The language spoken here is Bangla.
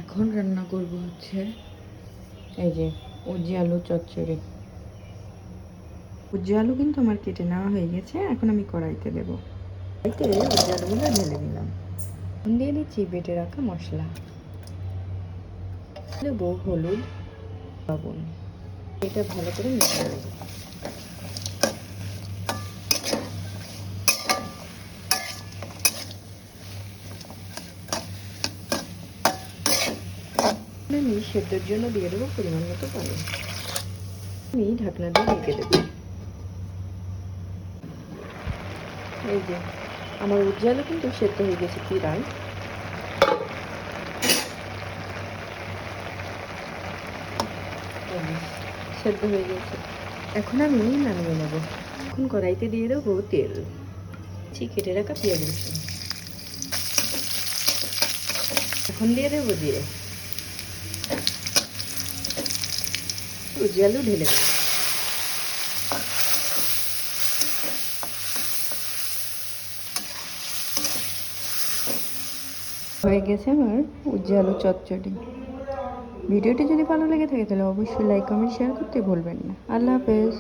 এখন রান্না করব হচ্ছে এই যে উজ্জে আলু চচ্চড়ি। উজ্জে আলু কিন্তু আমার কেটে নেওয়া হয়ে গেছে, এখন আমি কড়াইতে দেব। কড়াইতে উজ্জে আলুগুলো ঢেলে দিলাম। দিয়ে দিচ্ছি বেটে রাখা মশলা, দেব হলুদ, লবণ। এটা ভালো করে মিশিয়ে দেবো। আমি সেদ্ধর জন্য দিয়ে দেবো পরিমাণ মতো পানি। আমি ঢাকনা দিয়ে ঢেকে দেবো। এই যে আমার উজ্জে আলু কিন্তু সেদ্ধ হয়ে গেছে প্রায়। সেদ্ধ হয়ে গেছে, এখন আমি নামিয়ে নেব। এখন কড়াইতে দিয়ে দেবো তেল, কেটে রাখা পেঁয়াজ রসুন। এখন দিয়ে দেবো জিরে, উজ্জে আলু ঢেলে দেবো। হয়ে গেছে আমার উজ্জে আলু চচ্চড়ি। ভিডিওটি যদি ভালো লেগে থাকে তাহলে অবশ্যই লাইক কমেন্ট শেয়ার করতে ভুলবেন না। আল্লাহ হাফেজ।